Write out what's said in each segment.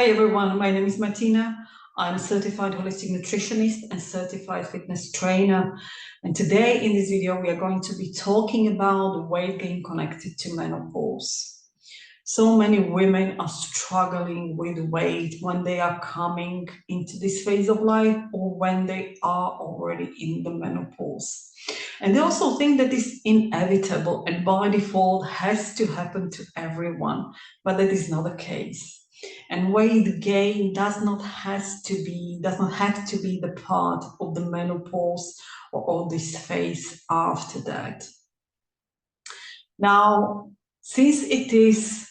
Hi everyone, my name is Martina. I'm a certified holistic nutritionist and certified fitness trainer. And today in this video, we are going to be talking about weight gain connected to menopause. So many women are struggling with weight when they are coming into this phase of life or when they are already in the menopause. And they also think that it's inevitable and by default has to happen to everyone, but that is not the case. And weight gain does not have to be the part of the menopause or this phase after that. Now, since it is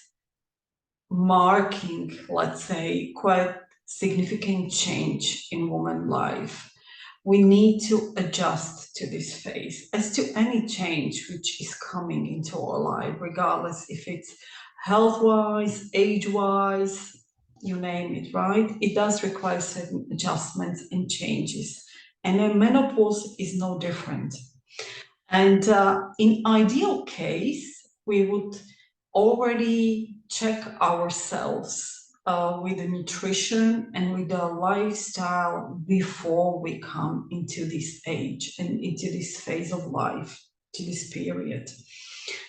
marking, let's say, quite significant change in woman's life, we need to adjust to this phase, as to any change which is coming into our life, regardless if it's health-wise, age-wise, you name it, right? It does require certain adjustments and changes. And then menopause is no different. And in ideal case, we would already check ourselves with the nutrition and with the lifestyle before we come into this age and into this phase of life, to this period.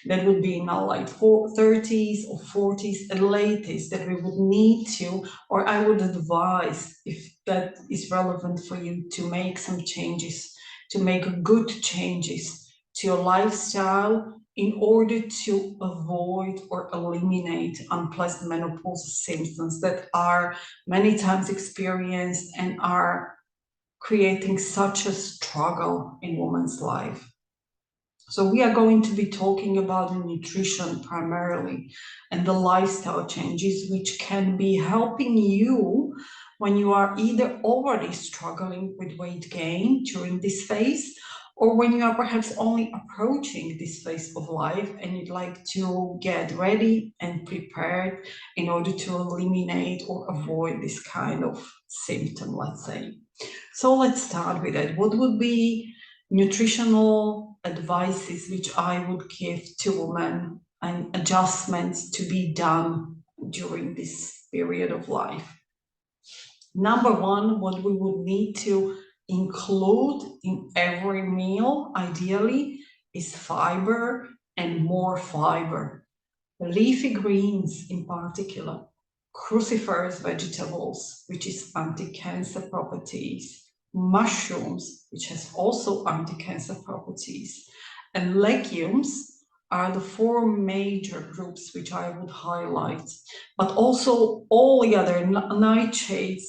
That would be in our like 30s or 40s at latest that we would need to, or I would advise, if that is relevant for you, to make some changes, to make good changes to your lifestyle in order to avoid or eliminate unpleasant menopausal symptoms that are many times experienced and are creating such a struggle in woman's life. So we are going to be talking about the nutrition primarily and the lifestyle changes which can be helping you when you are either already struggling with weight gain during this phase, or when you are perhaps only approaching this phase of life and you'd like to get ready and prepared in order to eliminate or avoid this kind of symptom, let's say. So let's start with it. What would be nutritional advices which I would give to women and adjustments to be done during this period of life? Number one, what we would need to include in every meal, ideally, is fiber and more fiber. Leafy greens in particular, cruciferous vegetables, which is anti-cancer properties, mushrooms, which has also anti-cancer properties, and legumes are the four major groups which I would highlight, but also all the other nightshades,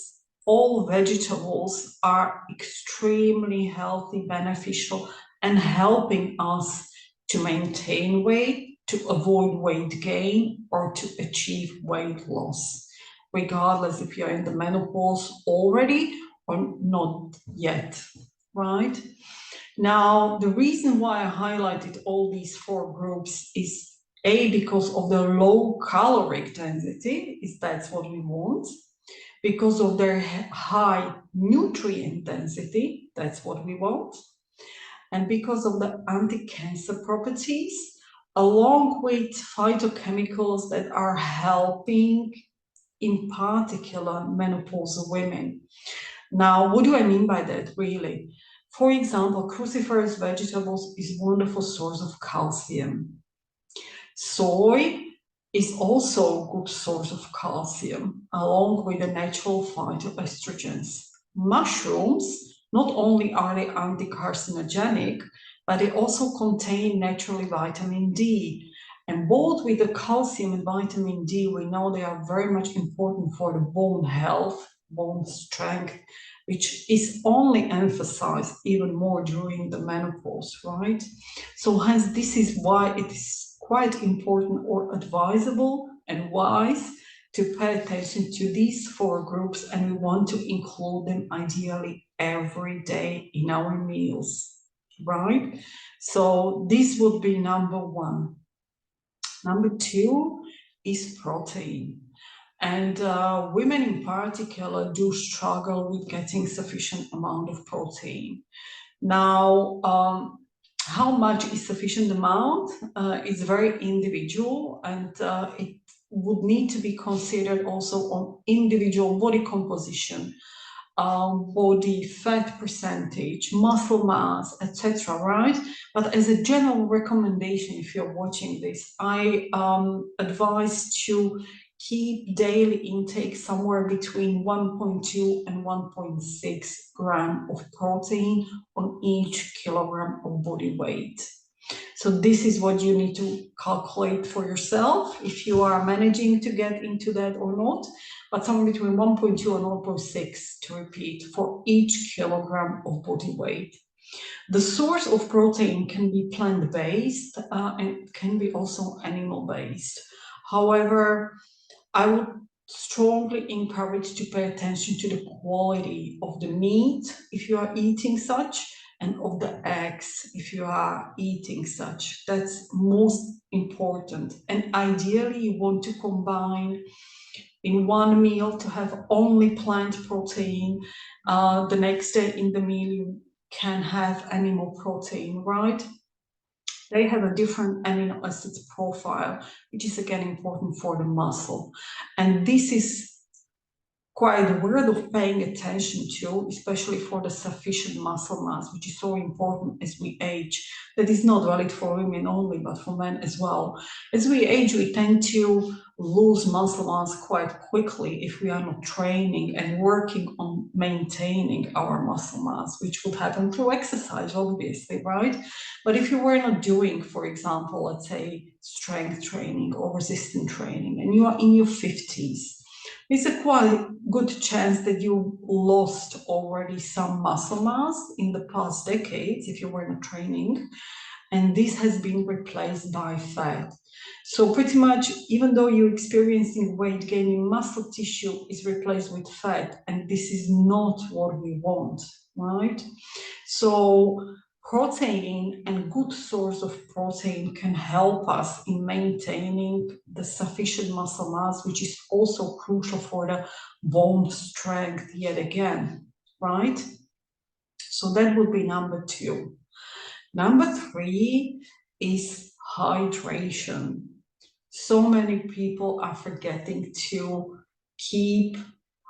all vegetables are extremely healthy, beneficial, and helping us to maintain weight, to avoid weight gain, or to achieve weight loss, regardless if you're in the menopause already or not yet, right? Now, the reason why I highlighted all these four groups is because of the low caloric density, that's what we want, because of their high nutrient density, that's what we want, and because of the anti-cancer properties, along with phytochemicals that are helping, in particular, menopausal women. Now, what do I mean by that, really? For example, cruciferous vegetables is a wonderful source of calcium. Soy is also a good source of calcium, along with the natural phytoestrogens. Mushrooms, not only are they anti-carcinogenic, but they also contain naturally vitamin D. And both with the calcium and vitamin D, we know they are very much important for the bone health, bone strength, which is only emphasized even more during the menopause, right? So hence, this is why it is quite important or advisable and wise to pay attention to these four groups, and we want to include them ideally every day in our meals, right? So this would be number one. Number two is protein. And women in particular do struggle with getting sufficient amount of protein. Now, how much is sufficient amount is very individual, and it would need to be considered also on individual body composition, body fat percentage, muscle mass, etc. Right? But as a general recommendation, if you're watching this, I advise to keep daily intake somewhere between 1.2 and 1.6 gram of protein on each kilogram of body weight. So this is what you need to calculate for yourself if you are managing to get into that or not, but somewhere between 1.2 and 1.6 to repeat for each kilogram of body weight. The source of protein can be plant-based and can be also animal-based. However, I would strongly encourage to pay attention to the quality of the meat if you are eating such, and of the eggs if you are eating such. That's most important. And ideally, you want to combine in one meal to have only plant protein. The next day in the meal, you can have animal protein, right? They have a different amino acids profile, which is again important for the muscle. And this is quite worth paying attention to, especially for the sufficient muscle mass, which is so important as we age. That is not valid for women only, but for men as well. As we age, we tend to lose muscle mass quite quickly if we are not training and working on maintaining our muscle mass, which would happen through exercise, obviously, right? But if you were not doing, for example, let's say strength training or resistance training, and you are in your 50s, it's a quite good chance that you lost already some muscle mass in the past decades if you were not training, and this has been replaced by fat. So pretty much, even though you're experiencing weight gain, muscle tissue is replaced with fat, and this is not what we want, right? So protein and good source of protein can help us in maintaining the sufficient muscle mass, which is also crucial for the bone strength yet again, right? So that would be number 2. Number 3 is hydration. So many people are forgetting to keep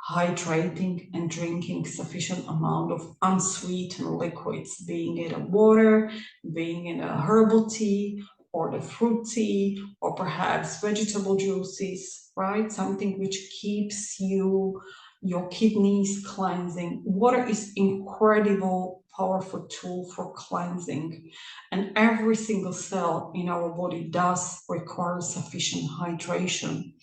hydrating and drinking sufficient amount of unsweetened liquids, being it a water, being in a herbal tea, or the fruit tea, or perhaps vegetable juices, right? Something which keeps your kidneys cleansing. Water is incredible, powerful tool for cleansing, and every single cell in our body does require sufficient hydration.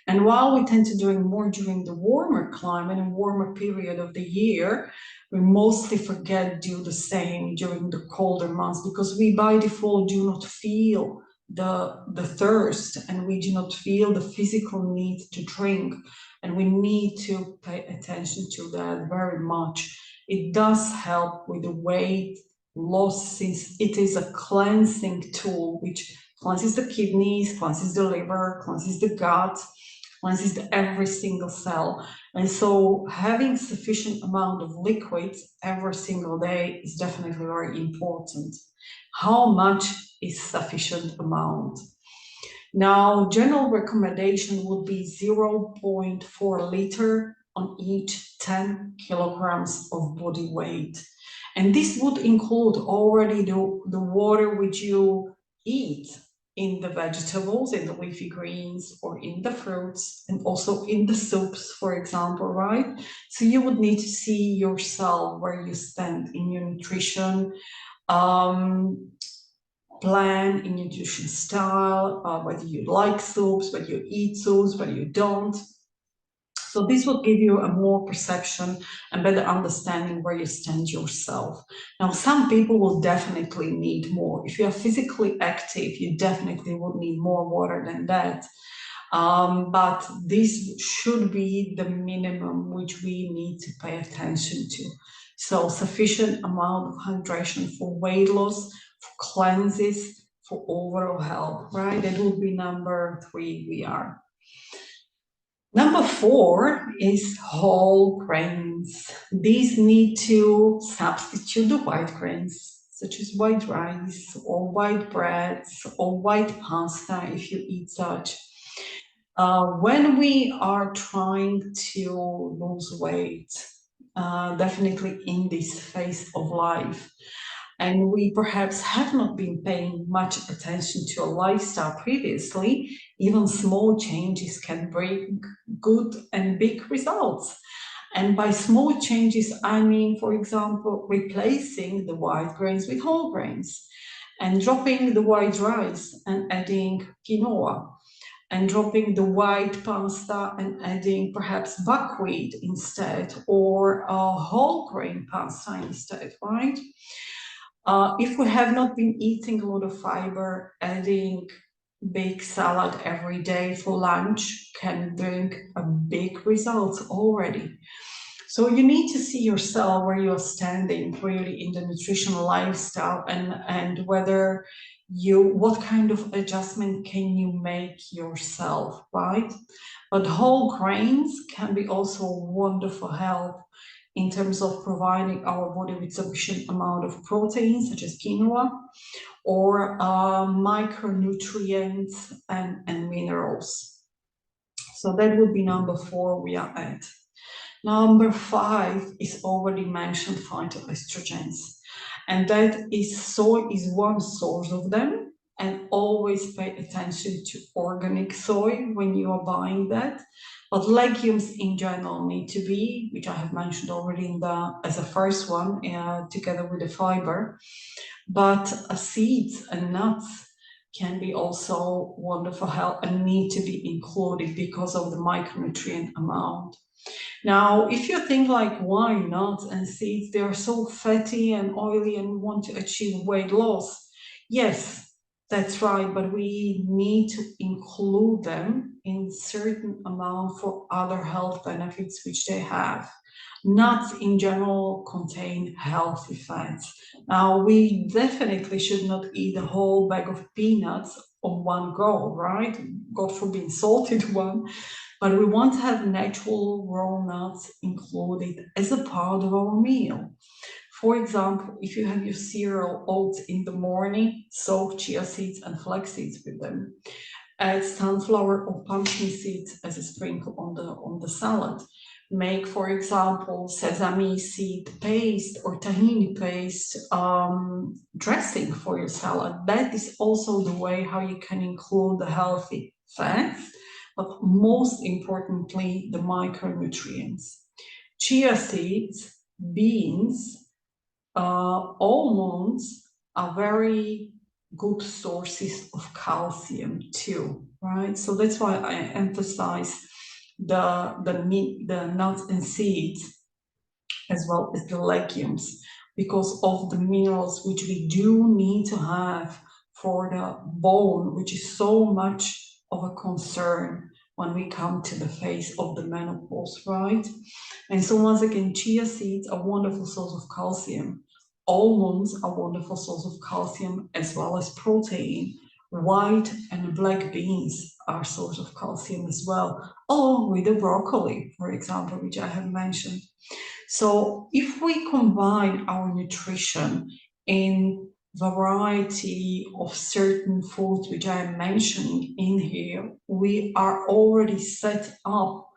And while we tend to doing more during the warmer climate and warmer period of the year, we mostly forget do the same during the colder months, because we by default do not feel the thirst, and we do not feel the physical need to drink, and we need to pay attention to that very much. It does help with the weight loss, since it is a cleansing tool which cleanses the kidneys, cleanses the liver, cleanses the gut, cleanses every single cell. And so having sufficient amount of liquids every single day is definitely very important. How much is sufficient amount? Now, general recommendation would be 0.4 liter on each 10 kilograms of body weight. And this would include already the water which you eat in the vegetables, in the leafy greens, or in the fruits, and also in the soups, for example, right? So you would need to see yourself where you stand in your nutrition plan, in your nutrition style, whether you like soups, whether you eat soups, whether you don't. So this will give you a more perception and better understanding where you stand yourself. Now, some people will definitely need more. If you are physically active, you definitely would need more water than that. But this should be the minimum which we need to pay attention to. So sufficient amount of hydration for weight loss, for cleanses, for overall health, right? That would be number 3 we are. Number 4 is whole grains. These need to substitute the white grains, such as white rice or white breads or white pasta if you eat such. When we are trying to lose weight, definitely in this phase of life, and we perhaps have not been paying much attention to a lifestyle previously, even small changes can bring good and big results. And by small changes, I mean, for example, replacing the white grains with whole grains, and dropping the white rice and adding quinoa, and dropping the white pasta and adding perhaps buckwheat instead, or a whole grain pasta instead, right? If we have not been eating a lot of fiber, adding big salad every day for lunch can bring a big result already. So you need to see yourself where you're standing really in the nutritional lifestyle, and whether what kind of adjustment can you make yourself, right? But whole grains can be also wonderful help in terms of providing our body with sufficient amount of protein, such as quinoa, or micronutrients and minerals. So that would be number 4 we are at. Number 5 is already mentioned phytoestrogens, and that is soy is one source of them. And always pay attention to organic soy when you are buying that. But legumes in general need to be, which I have mentioned already as a first one, together with the fiber. But seeds and nuts can be also wonderful help and need to be included because of the micronutrient amount. Now, if you think like, why nuts and seeds? They are so fatty and oily and want to achieve weight loss. Yes, that's right, but we need to include them in certain amount for other health benefits which they have. Nuts in general contain healthy fats. Now, we definitely should not eat a whole bag of peanuts on one go, right? God forbid, salted one. But we want to have natural raw nuts included as a part of our meal. For example, if you have your cereal oats in the morning, soak chia seeds and flax seeds with them. Add sunflower or pumpkin seeds as a sprinkle on the salad. Make, for example, sesame seed paste or tahini paste dressing for your salad. That is also the way how you can include the healthy fats, but most importantly, the micronutrients. Chia seeds, beans, almonds are very good sources of calcium too, right? So that's why I emphasize the nuts and seeds as well as the legumes, because of the minerals which we do need to have for the bone, which is so much of a concern when we come to the phase of the menopause, right? And so once again, chia seeds are a wonderful source of calcium. Almonds are a wonderful source of calcium as well as protein. White and black beans are a source of calcium as well, along with the broccoli, for example, which I have mentioned. So if we combine our nutrition in variety of certain foods which I am mentioning in here, we are already set up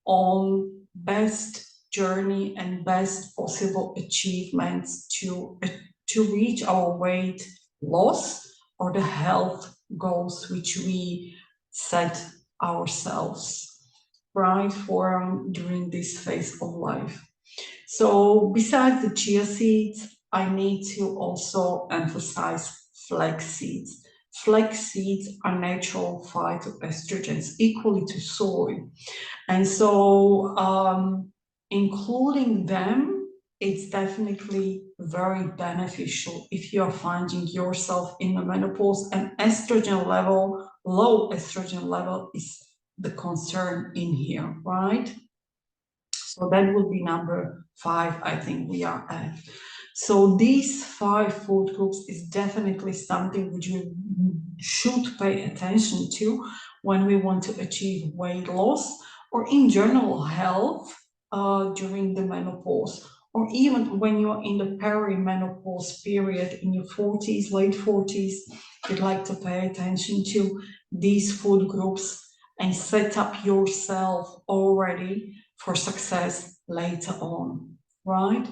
on best journey and best possible achievements to reach our weight loss or the health goals which we set ourselves, right, for during this phase of life. So besides the chia seeds, I need to also emphasize flax seeds. Flax seeds are natural phytoestrogens equally to soy. And so including them, it's definitely very beneficial if you are finding yourself in the menopause and estrogen level, low estrogen level is the concern in here, right? So that would be number 5, I think we are at. So these 5 food groups is definitely something which we should pay attention to when we want to achieve weight loss or in general health during the menopause, or even when you're in the perimenopause period in your 40s, late 40s, you'd like to pay attention to these food groups and set up yourself already for success later on, right?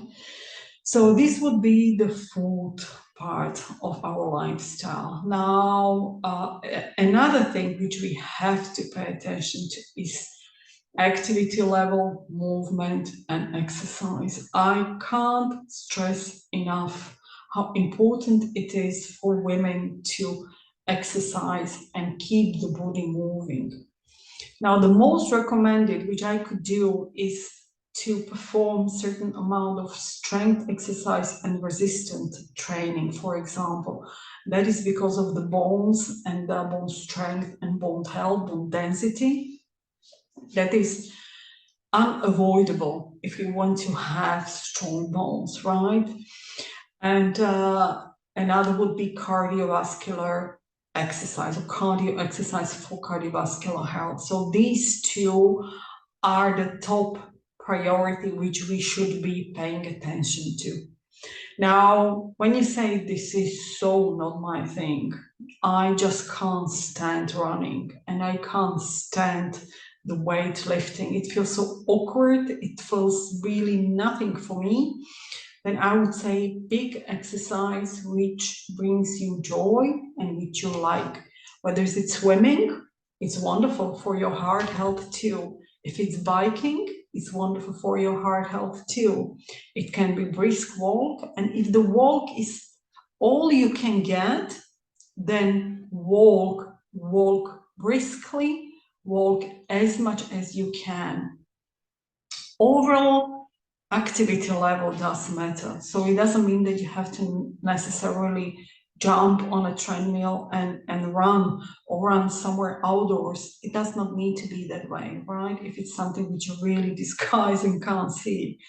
So this would be the food part of our lifestyle. Now, another thing which we have to pay attention to is activity level, movement, and exercise. I can't stress enough how important it is for women to exercise and keep the body moving. Now, the most recommended, which I could do, is to perform certain amount of strength exercise and resistance training, for example. That is because of the bones and the bone strength and bone health, bone density. That is unavoidable if you want to have strong bones, right? And another would be cardiovascular exercise or cardio exercise for cardiovascular health. So these two are the top priority which we should be paying attention to. Now, when you say this is so not my thing, I just can't stand running and I can't stand the weightlifting. It feels so awkward. It feels really nothing for me. Then I would say big exercise which brings you joy and which you like. Whether it's swimming, it's wonderful for your heart health too. If it's biking, it's wonderful for your heart health too. It can be brisk walk, and if the walk is all you can get, then walk briskly, walk as much as you can. Overall activity level does matter. So it doesn't mean that you have to necessarily jump on a treadmill and run or run somewhere outdoors. It does not need to be that way, right? If it's something which you really disguise and can't see.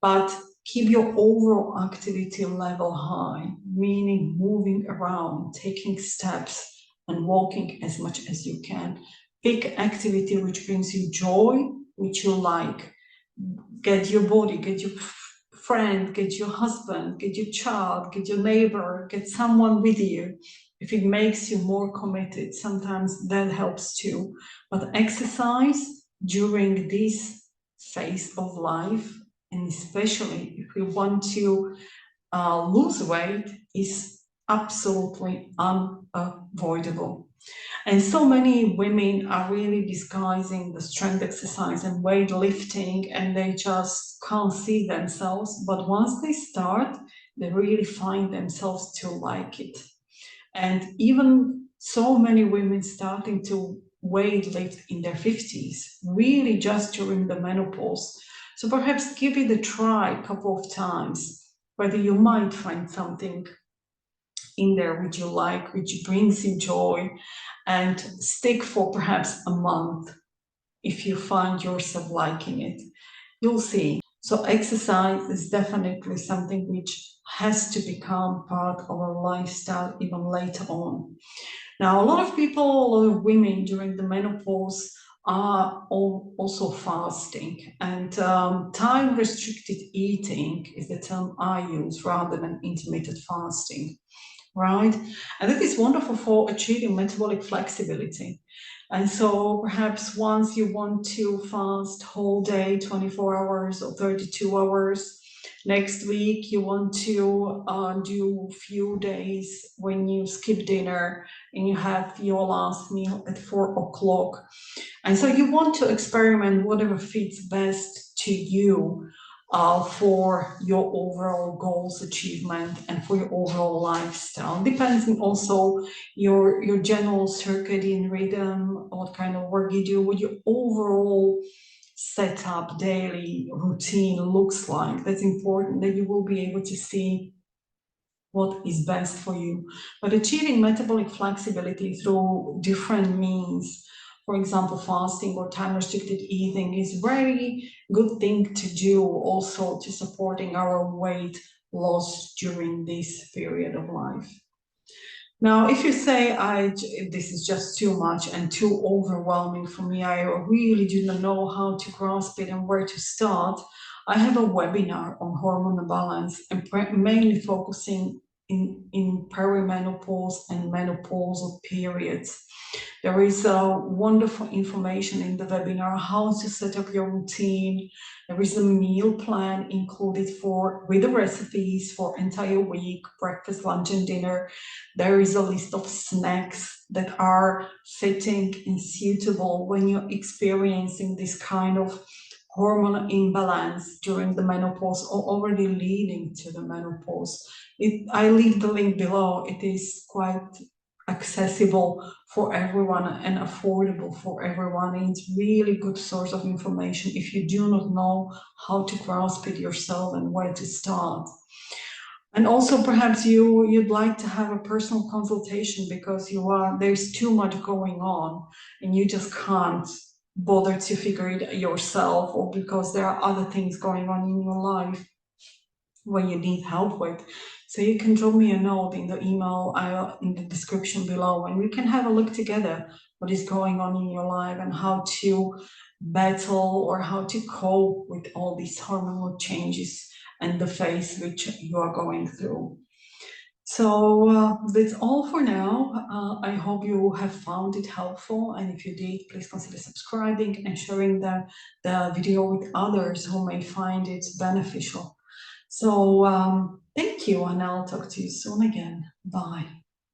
But keep your overall activity level high, meaning moving around, taking steps, and walking as much as you can. Pick activity which brings you joy, which you like. Get your body, get your friend, get your husband, get your child, get your neighbor, get someone with you. If it makes you more committed, sometimes that helps too. But exercise during this phase of life, and especially if we want to lose weight, is absolutely unavoidable. And so many women are really disguising the strength exercise and weightlifting, and they just can't see themselves. But once they start, they really find themselves to like it. And even so many women starting to weightlift in their 50s, really just during the menopause. So perhaps give it a try a couple of times, whether you might find something in there which you like, which brings you joy, and stick for perhaps a month. If you find yourself liking it, you'll see. So exercise is definitely something which has to become part of our lifestyle even later on. Now, a lot of people, a lot of women during the menopause are also fasting, and time restricted eating is the term I use rather than intermittent fasting, right? And that is wonderful for achieving metabolic flexibility. And so perhaps once you want to fast whole day, 24 hours or 32 hours, next week you want to do a few days when you skip dinner and you have your last meal at 4 o'clock. And so you want to experiment whatever fits best to you for your overall goals achievement and for your overall lifestyle. Depending also your general circadian rhythm, what kind of work you do, what your overall setup daily routine looks like. That's important that you will be able to see what is best for you. But achieving metabolic flexibility through different means, for example, fasting or time-restricted eating, is very good thing to do also to supporting our weight loss during this period of life. Now, if you say this is just too much and too overwhelming for me, I really do not know how to grasp it and where to start, I have a webinar on hormone balance and mainly focusing in perimenopause and menopausal periods. There is wonderful information in the webinar, how to set up your routine. There is a meal plan included with the recipes for entire week, breakfast, lunch, and dinner. There is a list of snacks that are fitting and suitable when you're experiencing this kind of hormonal imbalance during the menopause or already leading to the menopause. I leave the link below. It is quite accessible for everyone and affordable for everyone. And it's really good source of information if you do not know how to grasp it yourself and where to start. And also perhaps you'd like to have a personal consultation because there's too much going on and you just can't bother to figure it yourself, or because there are other things going on in your life where you need help with. So you can drop me a note in the email in the description below, and we can have a look together what is going on in your life and how to battle or how to cope with all these hormonal changes and the phase which you are going through. So that's all for now. I hope you have found it helpful, and if you did, please consider subscribing and sharing the video with others who may find it beneficial. So thank you, and I'll talk to you soon again. Bye.